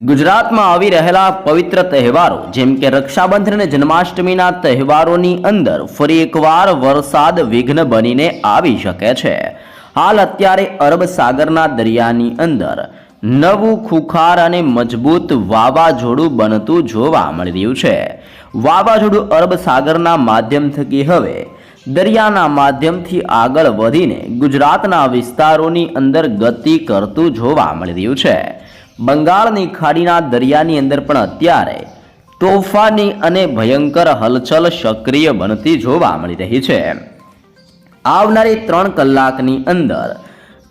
ગુજરાતમાં આવી રહેલા પવિત્ર તહેવારો જેમ કે રક્ષાબંધન અને જન્માષ્ટમીના તહેવારોની અંદર ફરી એકવાર વરસાદ વિઘ્ન બનીને આવી શકે છે। હાલ અત્યારે અરબ સાગરના દરિયાની અંદર નવું ખુખાર અને મજબૂત વાવાઝોડું બનતું જોવા મળી રહ્યું છે। વાવાઝોડું અરબ સાગરના માધ્યમ થકી હવે દરિયાના માધ્યમથી આગળ વધીને ગુજરાતના વિસ્તારોની અંદર ગતિ કરતું જોવા મળી રહ્યું છે। બંગાળની ખાડીના દરિયાની અંદર પણ અત્યારે તોફાની અને ભયંકર હલચલ સક્રિય બનતી જોવા મળી રહી છે। આવનારી 3 કલાકની અંદર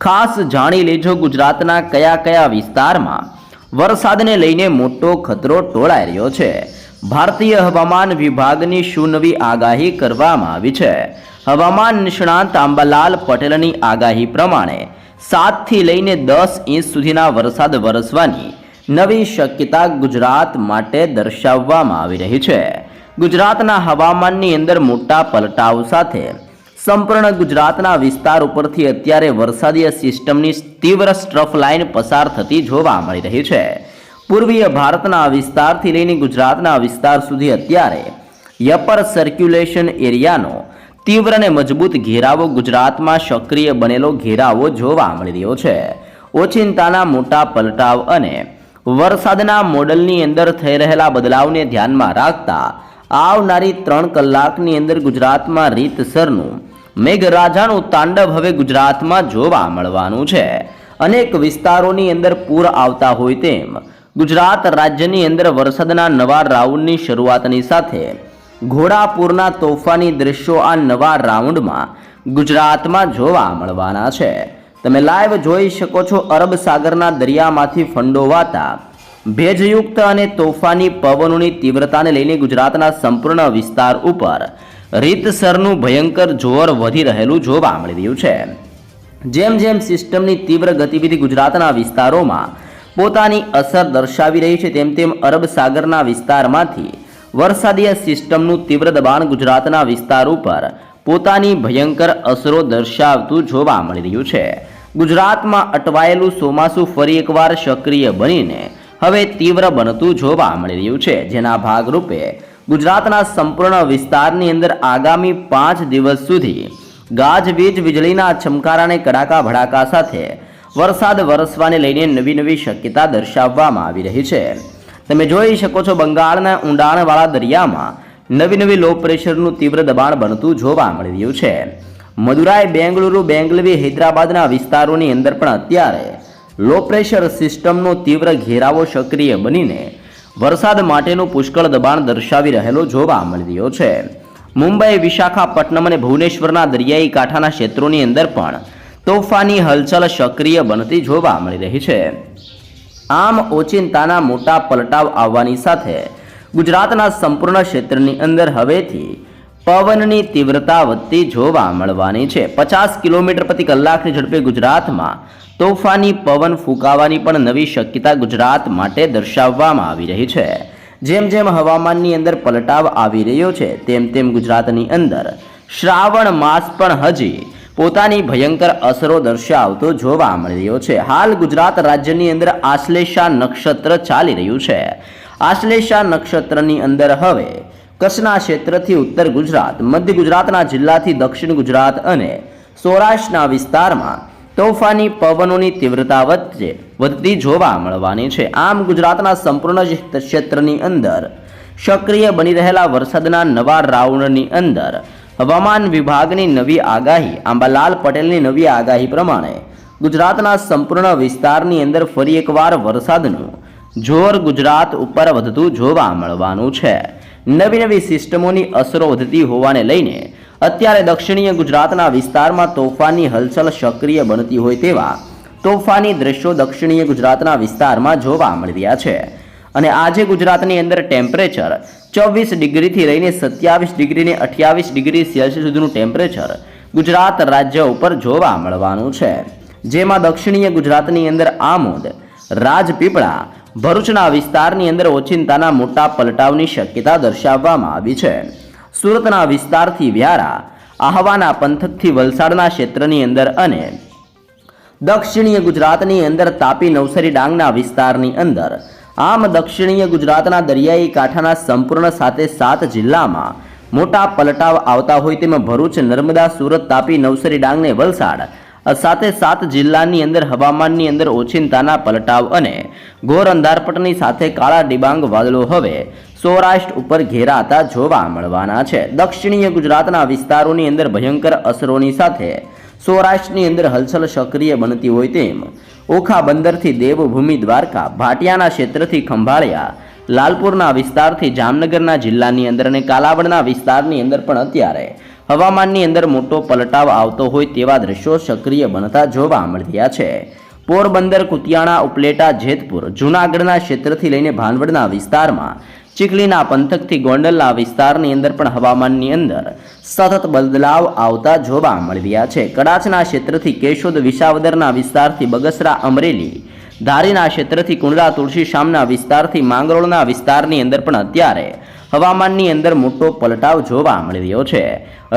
ખાસ જાણી લેજો ગુજરાતના કયા કયા વિસ્તારમાં વરસાદને લઈને મોટો ખતરો ટોળાઈ રહ્યો છે। ભારતીય હવામાન વિભાગની શું નવી આગાહી કરવામાં આવી છે? હવામાન નિષ્ણાત અંબાલાલ પટેલની આગાહી પ્રમાણે 7 થી લઈને 10 ઇંચ સુધીના વરસાદ વરસવાની નવી શક્યતા ગુજરાત માટે દર્શાવવામાં આવી રહી છે। ગુજરાતના હવામાનની અંદર મોટા પલટાવ સાથે સંપૂર્ણ ગુજરાતના વિસ્તાર ઉપરથી અત્યારે વરસાદીય સિસ્ટમની તીવ્ર સ્ટ્રફ લાઇન પસાર થતી જોવા મળી રહી છે। પૂર્વીય ભારતના વિસ્તારથી લઈને ગુજરાતના વિસ્તાર સુધી અત્યારે અપર સર્ક્યુલેશન એરિયાનો તીવ્ર અને મજબૂત ઘેરાવો ગુજરાતમાં સક્રિય બનેલો ઘેરાવો જોવા મળી રહ્યો છે। ઓચિંતાના મોટા પલટાવ અને વરસાદના મોડલની અંદર થઈ રહેલા બદલાવને ધ્યાનમાં રાખતા આવનારી 3 કલાકની અંદર ગુજરાતમાં રીતસરનું મેઘરાજાનું તાંડવ હવે ગુજરાતમાં જોવા મળવાનું છે। અનેક વિસ્તારોની અંદર પૂર આવતા હોય તેમ ગુજરાત રાજ્યની અંદર વરસાદના નવા રાઉન્ડની શરૂઆતની સાથે ઘોડાપુરના તોફાની દ્રશ્યો આ નવા રાઉન્ડમાં ગુજરાતમાં જોવા મળવાના છે। તમે લાઈવ જોઈ શકો છો અરબ સાગરના દરિયામાંથી ફંડોવાતા ભેજયુક્ત અને તોફાની પવનોની તીવ્રતાને લઈને ગુજરાતના સંપૂર્ણ વિસ્તાર ઉપર રીતસરનું ભયંકર જોર વધી રહેલું જોવા મળી રહ્યું છે। જેમ જેમ સિસ્ટમની તીવ્ર ગતિવિધિ ગુજરાતના વિસ્તારોમાં પોતાની અસર દર્શાવી રહી છે તેમ તેમ અરબ સાગરના વિસ્તારમાંથી વરસાદીય સિસ્ટમનું તીવ્ર દબાણ ગુજરાતના વિસ્તાર ઉપર પોતાની ભયંકર અસરો દર્શાવતું જોવા મળી રહ્યું છે। ગુજરાતમાં અટવાયેલું ચોમાસું ફરી એકવાર સક્રિય બનીને હવે તીવ્ર બનતું જોવા મળી રહ્યું છે, જેના ભાગરૂપે ગુજરાતના સંપૂર્ણ વિસ્તારની અંદર આગામી 5 દિવસ સુધી ગાજવીજ વીજળીના ચમકારાને કડાકા ભડાકા સાથે વરસાદ વરસવાને લઈને નવી નવી શક્યતા દર્શાવવામાં આવી રહી છે। તમે જોઈ શકો છો બંગાળના ઊંડાણવાળા દરિયામાં નવી નવી લો પ્રેશરનું તીવ્ર દબાણ બનતું જોવા મળી રહ્યું છે। મદુરાઈ, બેંગલુરુ, બેંગલવી, હૈદરાબાદના વિસ્તારોની અંદર પણ અત્યારે લો પ્રેશર સિસ્ટમનો તીવ્ર ઘેરાવો સક્રિય બનીને વરસાદ માટેનું પુષ્કળ દબાણ દર્શાવી રહેલો જોવા મળી રહ્યો છે। મુંબઈ, વિશાખાપટ્ટનમ અને ભુવનેશ્વરના દરિયાઈ કાંઠાના ક્ષેત્રોની અંદર પણ તોફાની હલચલ સક્રિય બનતી જોવા મળી રહી છે। આમ ઓચિંતાના મોટા પલટાવ આવવાની સાથે ગુજરાતના સંપૂર્ણ ક્ષેત્રની અંદર હવેથી પવનની તીવ્રતા વધતી જોવા મળવાની છે। 50 કિલોમીટર પ્રતિ કલાકની ઝડપે ગુજરાતમાં તોફાની પવન ફૂંકાવાની પણ નવી શક્યતા ગુજરાત માટે દર્શાવવામાં આવી રહી છે। જેમ જેમ હવામાનની અંદર પલટાવ આવી રહ્યો છે તેમ તેમ ગુજરાતની અંદર શ્રાવણ માસ પણ હજી પોતાની ભયંકર અસરો દર્શાવતો જોવા મળી રહ્યો છે। હાલ ગુજરાત રાજ્યની અંદર આશ્લેષા નક્ષત્ર ચાલી રહ્યું છે। આશ્લેષા નક્ષત્રની અંદર હવે કચ્છના ક્ષેત્રથી ઉત્તર ગુજરાત, મધ્ય ગુજરાતના જિલ્લાથી દક્ષિણ ગુજરાત અને સૌરાષ્ટ્રના વિસ્તારમાં તોફાની પવનોની તીવ્રતા વધતી જોવા મળવાની છે। આમ ગુજરાતના સંપૂર્ણ ક્ષેત્રની અંદર સક્રિય બની રહેલા વરસાદના નવા રાઉન્ડની અંદર હવામાન વિભાગની નવી આગાહી, અંબાલાલ પટેલની નવી આગાહી પ્રમાણે ગુજરાતના સંપૂર્ણ વિસ્તારની અંદર ફરી એકવાર વરસાદનું જોર ગુજરાત ઉપર વધતું જોવા મળવાનું છે। નવી નવી સિસ્ટમોની અસરો વધતી હોવાને લઈને અત્યારે દક્ષિણીય ગુજરાતના વિસ્તારમાં તોફાની હલચલ સક્રિય બનતી હોય તેવા તોફાની દ્રશ્યો દક્ષિણીય ગુજરાતના વિસ્તારમાં જોવા મળી રહ્યા છે। અને આજે ગુજરાતની અંદર ટેમ્પરેચર 24 ડિગ્રીથી લઈને 27 ડિગ્રી ને 28 ડિગ્રી સેલ્સિયસ સુધીનું ટેમ્પરેચર ગુજરાત રાજ્ય ઉપર જોવા મળવાનું છે। જેમાં દક્ષિણીય ગુજરાતની અંદર આમોદ, રાજપીપળા, ભરૂચના વિસ્તારની અંદર ઓચિંતાના મોટા પલટાવની શક્યતા દર્શાવવામાં આવી છે। સુરતના વિસ્તારથી વ્યારા, આહવાના પંથકથી વલસાડના ક્ષેત્રની અંદર અને દક્ષિણીય ગુજરાતની અંદર તાપી, નવસારી, ડાંગના વિસ્તારની અંદર આમ દક્ષિણીય ગુજરાતના દરિયાઈ કાંઠાના સંપૂર્ણ 7 જિલ્લામાં મોટા પલટાવ આવતા હોય તેમાં ભરૂચ, નર્મદા, સુરત, તાપી, નવસારી, ડાંગ ને વલસાડ 7 જિલ્લાની અંદર હવામાનની અંદર ઓચિંતાના પલટાવ અને ઘોર અંધારપટની સાથે કાળા ડિબાંગ વાદળો હવે સૌરાષ્ટ્ર ઉપર ઘેરાતા જોવા મળવાના છે. દક્ષિણીય ગુજરાતના વિસ્તારોની અંદર ભયંકર અસરોની સાથે સૌરાષ્ટ્રની અંદર હલચલ સક્રિય બનતી હોય તેમ ઓખા બંદરથી દેવભૂમિ દ્વારકા, ભાટિયાના ક્ષેત્રથી ખંભાળિયા, લાલપુરના વિસ્તારથી જામનગરના જિલ્લાની અંદર અને કાલાવડના વિસ્તારની અંદર પણ અત્યારે હવામાનની અંદર મોટો પલટાવ આવતો હોય તેવા દ્રશ્યો સક્રિય બનતા જોવા મળી રહ્યા છે. પોરબંદર, કુતિયાણા, ઉપલેટા, જેતપુર, જૂનાગઢના ક્ષેત્રથી લઈને ભાનવડના વિસ્તારમાં, ચીખલીના પંથકથી ગોંડલના વિસ્તારની અંદર પણ હવામાનની અંદર સતત બદલાવ આવતા જોવા મળી રહ્યા છે. કડાચના ક્ષેત્રથી કેશોદ, વિસાવદરના વિસ્તારથી બગસરા, અમરેલી, ધારીના ક્ષેત્રથી કુંડલા, તુલસીશામના વિસ્તારથી માંગરોળના વિસ્તારની અંદર પણ અત્યારે હવામાનની અંદર મોટો પલટાવ જોવા મળી રહ્યો છે.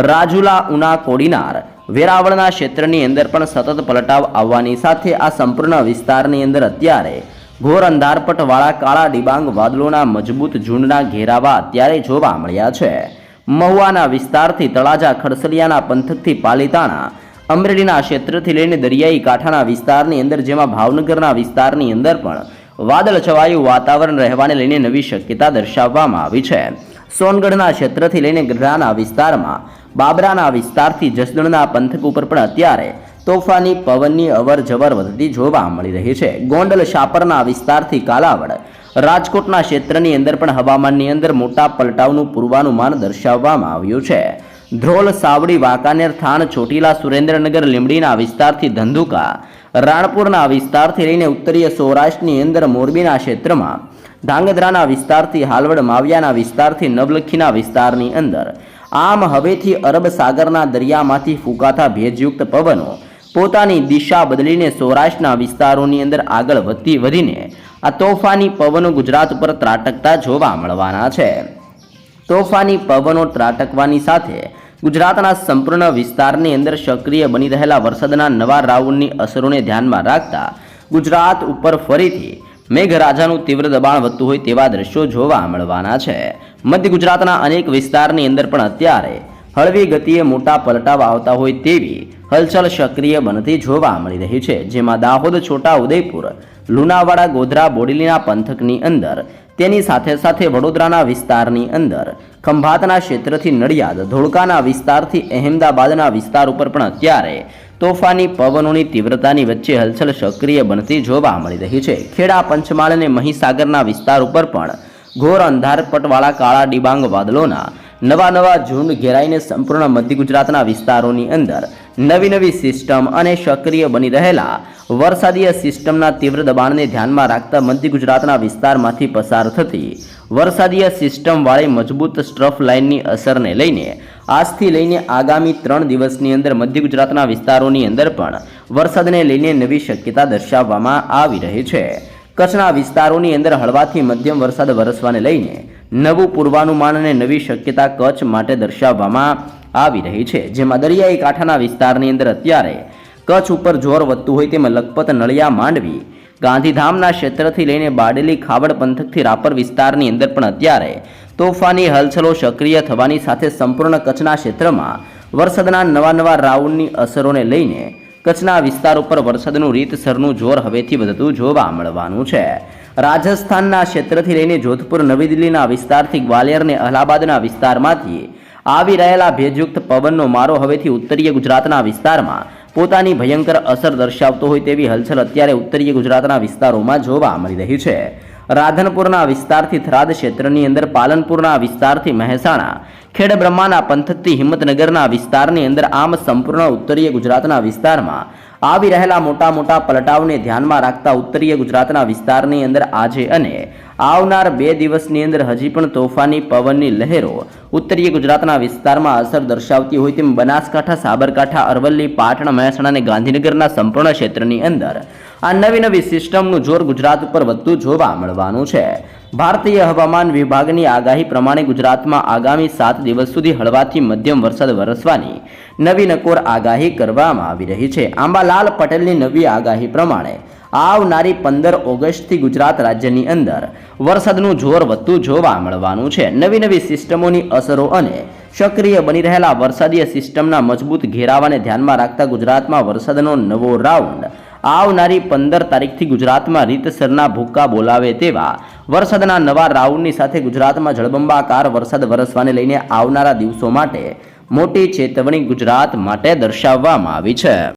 રાજુલા, ઉના, કોડીનાર, વેરાવળના ક્ષેત્રની અંદર પણ સતત પલટાવ આવવાની સાથે આ સંપૂર્ણ વિસ્તારની અંદર અત્યારે ઘોર અંધારપટવાળા કાળા ડિબાંગ વાદળોના મજબૂત ઝુંડના ઘેરાવા અત્યારે જોવા મળ્યા છે. મહુવાના વિસ્તારથી તળાજા, ખડસલિયાના પંથકથી પાલીતાણા, અમરેલીના ક્ષેત્રથી લઈને દરિયાઈ કાંઠાના વિસ્તારની અંદર, જેમાં ભાવનગરના વિસ્તારની અંદર પણ વાદળ છવાયું વાતાવરણ રહેવાને લઈને નવી શક્યતા દર્શાવવામાં આવી છે. સોનગઢના ક્ષેત્રથી લઈને ગઢડાના વિસ્તારમાં, બાબરાના વિસ્તારથી જસદણના પંથક ઉપર પણ અત્યારે તોફાની પવનની અવર જવર વધતી જોવા મળી રહી છે. ગોંડલ, શાપરના વિસ્તારથી કાલાવડ, રાજકોટના ક્ષેત્રની અંદર પણ હવામાનની અંદર મોટા પલટાવનું પૂર્વાનુમાન દર્શાવવામાં આવ્યું છે. ધ્રોલ, સાવડી, વાંકાનેર, થાન, ચોટીલા, સુરેન્દ્રનગર, લીંબડીના વિસ્તારથી ધંધુકા, રાણપુરના વિસ્તારથી લઈને ઉત્તરીય સૌરાષ્ટ્રની અંદર મોરબીના ક્ષેત્રમાં, ધાંગધ્રાના વિસ્તારથી હાલવડ, માવિયાના વિસ્તારથી નવલખીના વિસ્તારની અંદર આમ હવેથી અરબ સાગરના દરિયામાંથી ફૂંકાતા ભેજયુક્ત પવનો પોતાની દિશા બદલીને સૌરાષ્ટ્રના વિસ્તારોની અંદર આગળ વધીને આ તોફાની પવનો ગુજરાત ઉપર ત્રાટકતા જોવા મળવાના છે. તોફાની પવનો ત્રાટકવાની સાથે ગુજરાતના સંપૂર્ણ વિસ્તારની અંદર સક્રિય બની રહેલા વરસાદના નવા રાઉન્ડની અસરોને ધ્યાનમાં રાખતા ગુજરાત ઉપર ફરીથી મેઘરાજાનું તીવ્ર દબાણ વધતું હોય તેવા દ્રશ્યો જોવા મળવાના છે. મધ્ય ગુજરાતના અનેક વિસ્તારની અંદર પણ અત્યારે હળવી ગતિએ મોટા પલટાવ આવતા હોય તેવી હલચલ સક્રિય બનતી જોવા મળી રહી છે. જેમાં દાહોદ, છોટા ઉદેપુર, લુણાવાડા, ગોધરા, બોડેલીના પંથકની અંદર, તેની સાથે સાથે વડોદરાના વિસ્તારની અંદર, ખંભાતના ક્ષેત્રથી નડિયાદ, ધોળકાના વિસ્તારથી અહેમદાબાદના વિસ્તાર ઉપર પણ અત્યારે તોફાની પવનોની તીવ્રતાની વચ્ચે હલચલ સક્રિય બનતી જોવા મળી રહી છે. ખેડા, પંચમહાલ અને મહીસાગરના વિસ્તાર ઉપર પણ ઘોર અંધારપટવાળા કાળા ડિબાંગ વાદળોના નવા ઝુંડ ઘેરાઈને સંપૂર્ણ મધ્ય ગુજરાતના વિસ્તારોની અંદર નવી સિસ્ટમ અને સક્રિય બની રહેલા વરસાદીય સિસ્ટમના તીવ્ર દબાણને ધ્યાનમાં રાખતા મધ્ય ગુજરાતના વિસ્તારમાંથી પસાર થતી વરસાદીય સિસ્ટમવાળી મજબૂત સ્ટ્રફ લાઇનની અસરને લઈને આજથી લઈને આગામી 3 દિવસની અંદર મધ્ય ગુજરાતના વિસ્તારોની અંદર પણ વરસાદને લઈને નવી શક્યતા દર્શાવવામાં આવી રહી છે. કચ્છના વિસ્તારોની અંદર હળવાથી મધ્યમ વરસાદ વરસવાને લઈને નવું પૂર્વાનુમાન અને નવી શક્યતા કચ્છ માટે દર્શાવવામાં આવી રહી છે. જેમાં દરિયાઈ કાંઠાના વિસ્તારની અંદર અત્યારે કચ્છ ઉપર જોર વધતું હોય તેમાં લખપત, નળિયા, માંડવી, ગાંધીધામના ક્ષેત્રથી લઈને બારડોલી, ખાવડ પંથકથી રાપર વિસ્તારની અંદર પણ અત્યારે તોફાની હલચલો સક્રિય થવાની સાથે સંપૂર્ણ કચ્છના ક્ષેત્રમાં વરસાદના નવા રાઉન્ડની અસરોને લઈને કચ્છના વિસ્તાર ઉપર વરસાદનું રીતસરનું જોર હવેથી વધતું જોવા મળવાનું છે. રાજસ્થાનના ક્ષેત્રથી લઈને જોધપુર, નવી દિલ્હીના વિસ્તારથી ગ્વાલિયર અને અલ્હાબાદના વિસ્તારમાંથી આવી રહેલા ભેજયુક્ત પવનનો મારો હવેથી ઉત્તરીય ગુજરાતના વિસ્તારમાં પોતાની ભયંકર અસર દર્શાવતો હોય તેવી હલચલ અત્યારે ઉત્તરીય ગુજરાતના વિસ્તારોમાં જોવા મળી રહી છે. રાધનપુરના વિસ્તારથી થરાદ ક્ષેત્રની અંદર, પાલનપુરના વિસ્તારથી મહેસાણા, ખેડબ્રહ્માના પંથકથી હિંમતનગરના વિસ્તારની અંદર આમ સંપૂર્ણ ઉત્તરીય ગુજરાતના વિસ્તારમાં આવી રહેલા મોટા પલટાવને ધ્યાનમાં રાખતા ઉત્તરીય ગુજરાતના વિસ્તારની અંદર આજે અને આવનાર 2 દિવસની અંદર હજી પણ તોફાની પવનની લહેરો ઉત્તરીય ગુજરાતના વિસ્તારમાં અસર દર્શાવતી હોય તેમ બનાસકાંઠા, સાબરકાંઠા, અરવલ્લી, પાટણ, મહેસાણા અને ગાંધીનગરના સંપૂર્ણ ક્ષેત્રની અંદર આ નવી સિસ્ટમનું જોર ગુજરાત ઉપર વધતું જોવા મળવાનું છે. ભારતીય હવામાન વિભાગની આગાહી પ્રમાણે ગુજરાતમાં આગામી 7 દિવસ સુધી હળવાથી મધ્યમ વરસાદ વરસવાની નવી નકોર આગાહી કરવામાં આવી રહી છે. આંબાલાલ પટેલની નવી આગાહી પ્રમાણે આવનારી 15 ઓગસ્ટથી ગુજરાત રાજ્યની અંદર વરસાદનું જોર વધતું જોવા મળવાનું છે. નવી નવી સિસ્ટમોની અસરો અને સક્રિય બની રહેલા વરસાદીય સિસ્ટમના મજબૂત ઘેરાવાને ધ્યાનમાં રાખતા ગુજરાતમાં વરસાદનો નવો રાઉન્ડ આવનારી 15 તારીખથી ગુજરાતમાં રીતસરના ભૂક્કા બોલાવે તેવા વરસાદના નવા રાઉન્ડની સાથે ગુજરાતમાં જળબંબાકાર વરસાદ વરસવાને લઈને આવનારા દિવસો માટે મોટી ચેતવણી ગુજરાત માટે દર્શાવવામાં આવી છે.